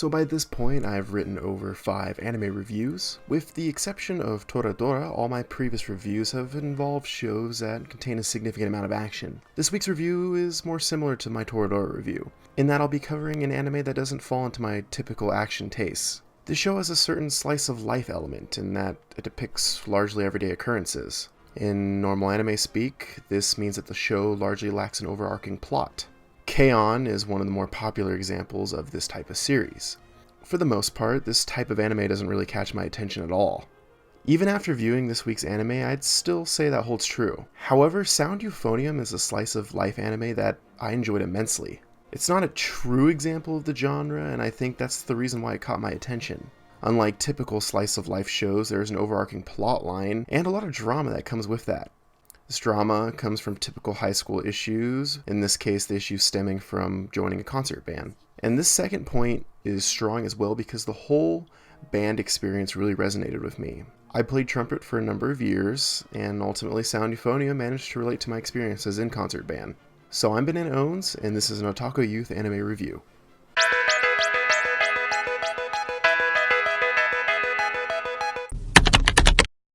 So by this point, I've written over 5 anime reviews. With the exception of Toradora, all my previous reviews have involved shows that contain a significant amount of action. This week's review is more similar to my Toradora review, in that I'll be covering an anime that doesn't fall into my typical action tastes. This show has a certain slice of life element in that it depicts largely everyday occurrences. In normal anime speak, this means that the show largely lacks an overarching plot. K-On! Is one of the more popular examples of this type of series. For the most part, this type of anime doesn't really catch my attention at all. Even after viewing this week's anime, I'd still say that holds true. However, Sound Euphonium is a slice of life anime that I enjoyed immensely. It's not a true example of the genre, and I think that's the reason why it caught my attention. Unlike typical slice of life shows, there's an overarching plot line and a lot of drama that comes with that. This drama comes from typical high school issues, in this case the issue stemming from joining a concert band. And this second point is strong as well because the whole band experience really resonated with me. I played trumpet for a number of years, and ultimately Sound Euphonium managed to relate to my experiences in concert band. So I'm Bananaowns, and this is an Otaku Youth anime review.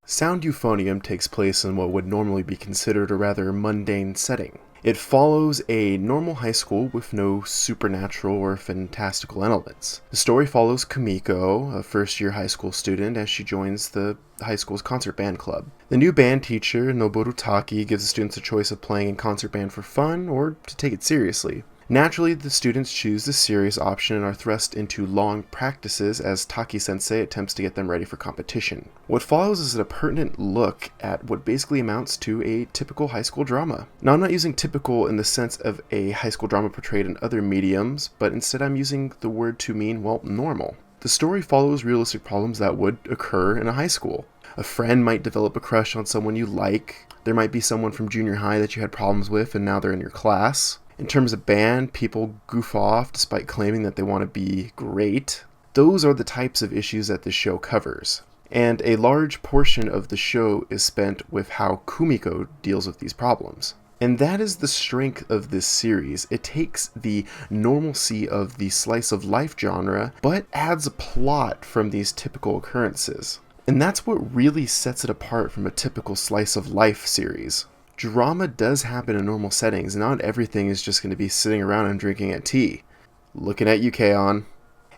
Sound Euphonium takes place in what would normally be considered a rather mundane setting. It follows a normal high school with no supernatural or fantastical elements. The story follows Kumiko, a first-year high school student, as she joins the high school's concert band club. The new band teacher, Noboru Taki, gives the students a choice of playing in concert band for fun or to take it seriously. Naturally, the students choose the serious option and are thrust into long practices as Taki-sensei attempts to get them ready for competition. What follows is a pertinent look at what basically amounts to a typical high school drama. Now, I'm not using typical in the sense of a high school drama portrayed in other mediums, but instead I'm using the word to mean, well, normal. The story follows realistic problems that would occur in a high school. A friend might develop a crush on someone you like. There might be someone from junior high that you had problems with and now they're in your class. In terms of band, people goof off despite claiming that they want to be great. Those are the types of issues that this show covers. And a large portion of the show is spent with how Kumiko deals with these problems. And that is the strength of this series. It takes the normalcy of the slice of life genre, but adds a plot from these typical occurrences. And that's what really sets it apart from a typical slice of life series. Drama does happen in normal settings, and not everything is just going to be sitting around and drinking at tea. Looking at you, K-On!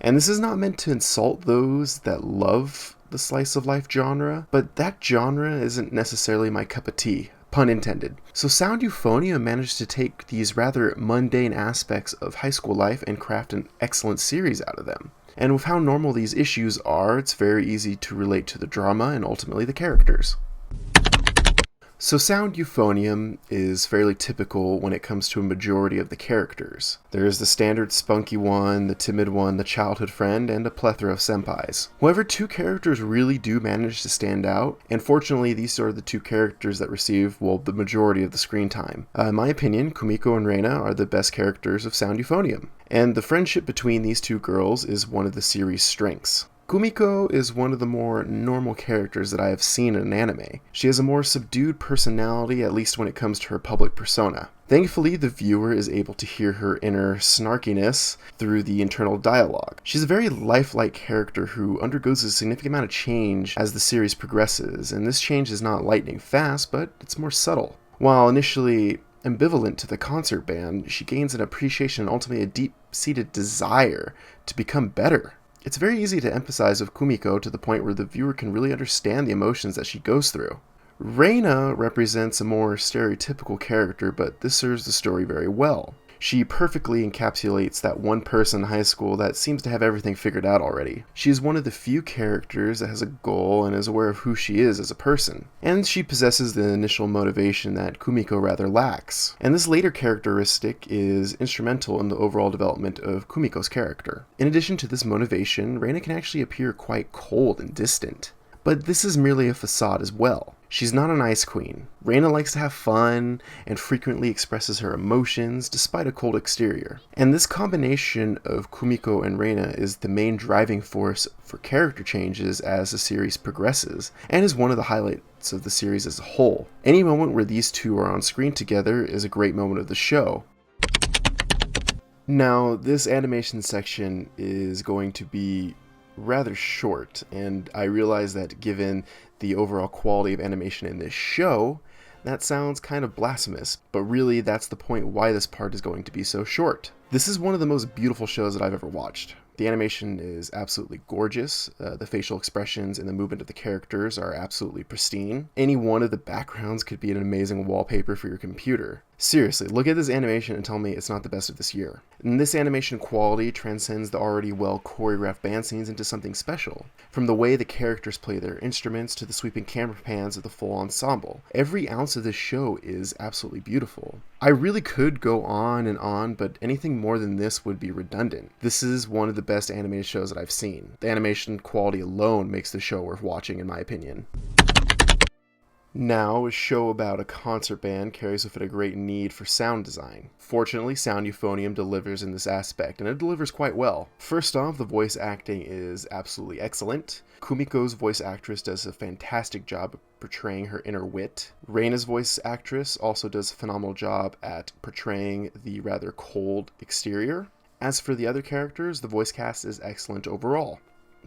And this is not meant to insult those that love the slice of life genre, but that genre isn't necessarily my cup of tea. Pun intended. So Sound Euphonium managed to take these rather mundane aspects of high school life and craft an excellent series out of them. And with how normal these issues are, it's very easy to relate to the drama and ultimately the characters. So Sound Euphonium is fairly typical when it comes to a majority of the characters. There's the standard spunky one, the timid one, the childhood friend, and a plethora of senpais. However, 2 characters really do manage to stand out, and fortunately these are the 2 characters that receive, well, the majority of the screen time. In my opinion, Kumiko and Reina are the best characters of Sound Euphonium, and the friendship between these 2 girls is one of the series' strengths. Kumiko is one of the more normal characters that I have seen in an anime. She has a more subdued personality, at least when it comes to her public persona. Thankfully, the viewer is able to hear her inner snarkiness through the internal dialogue. She's a very lifelike character who undergoes a significant amount of change as the series progresses, and this change is not lightning fast, but it's more subtle. While initially ambivalent to the concert band, she gains an appreciation and ultimately a deep-seated desire to become better. It's very easy to empathize with Kumiko to the point where the viewer can really understand the emotions that she goes through. Reina represents a more stereotypical character, but this serves the story very well. She perfectly encapsulates that one person in high school that seems to have everything figured out already. She is one of the few characters that has a goal and is aware of who she is as a person. And she possesses the initial motivation that Kumiko rather lacks. And this later characteristic is instrumental in the overall development of Kumiko's character. In addition to this motivation, Reina can actually appear quite cold and distant. But this is merely a facade as well. She's not an ice queen. Reina likes to have fun and frequently expresses her emotions despite a cold exterior. And this combination of Kumiko and Reina is the main driving force for character changes as the series progresses, and is one of the highlights of the series as a whole. Any moment where these 2 are on screen together is a great moment of the show. Now, this animation section is going to be rather short, and I realize that given the overall quality of animation in this show, that sounds kind of blasphemous, but really that's the point why this part is going to be so short. This is one of the most beautiful shows that I've ever watched. The animation is absolutely gorgeous, the facial expressions and the movement of the characters are absolutely pristine. Any one of the backgrounds could be an amazing wallpaper for your computer. Seriously, look at this animation and tell me it's not the best of this year. And this animation quality transcends the already well choreographed band scenes into something special. From the way the characters play their instruments to the sweeping camera pans of the full ensemble, every ounce of this show is absolutely beautiful. I really could go on, but anything more than this would be redundant. This is one of the best animated shows that I've seen. The animation quality alone makes the show worth watching in my opinion. Now, a show about a concert band carries with it a great need for sound design. Fortunately, Sound Euphonium delivers in this aspect, and it delivers quite well. First off, the voice acting is absolutely excellent. Kumiko's voice actress does a fantastic job of portraying her inner wit. Reina's voice actress also does a phenomenal job at portraying the rather cold exterior. As for the other characters, the voice cast is excellent overall.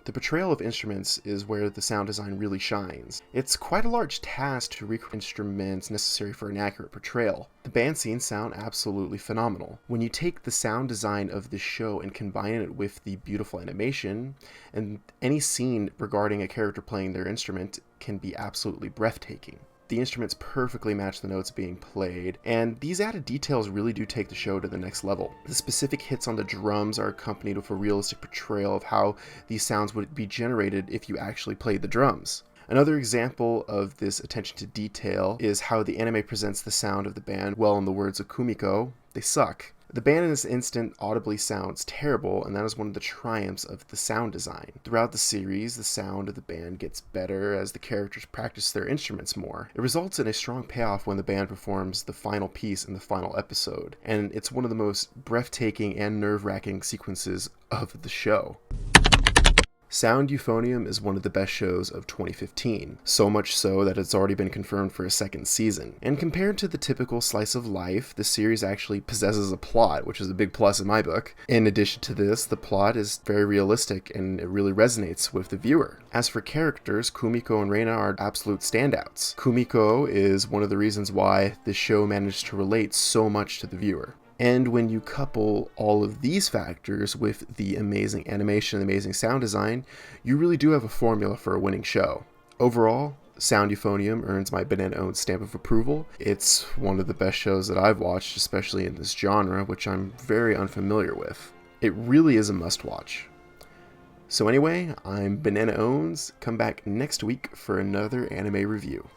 The portrayal of instruments is where the sound design really shines. It's quite a large task to recreate instruments necessary for an accurate portrayal. The band scenes sound absolutely phenomenal. When you take the sound design of this show and combine it with the beautiful animation, and any scene regarding a character playing their instrument can be absolutely breathtaking. The instruments perfectly match the notes being played, and these added details really do take the show to the next level. The specific hits on the drums are accompanied with a realistic portrayal of how these sounds would be generated if you actually played the drums. Another example of this attention to detail is how the anime presents the sound of the band. Well, in the words of Kumiko, they suck. The band in this instant audibly sounds terrible, and that is one of the triumphs of the sound design. Throughout the series, the sound of the band gets better as the characters practice their instruments more. It results in a strong payoff when the band performs the final piece in the final episode, and it's one of the most breathtaking and nerve-wracking sequences of the show. Sound Euphonium is one of the best shows of 2015, so much so that it's already been confirmed for a second season. And compared to the typical slice of life, the series actually possesses a plot, which is a big plus in my book. In addition to this, the plot is very realistic and it really resonates with the viewer. As for characters, Kumiko and Reina are absolute standouts. Kumiko is one of the reasons why this show managed to relate so much to the viewer. And when you couple all of these factors with the amazing animation and amazing sound design, you really do have a formula for a winning show. Overall, Sound Euphonium earns my Bananaowns stamp of approval. It's one of the best shows that I've watched, especially in this genre, which I'm very unfamiliar with. It really is a must-watch. So anyway, I'm Bananaowns. Come back next week for another anime review.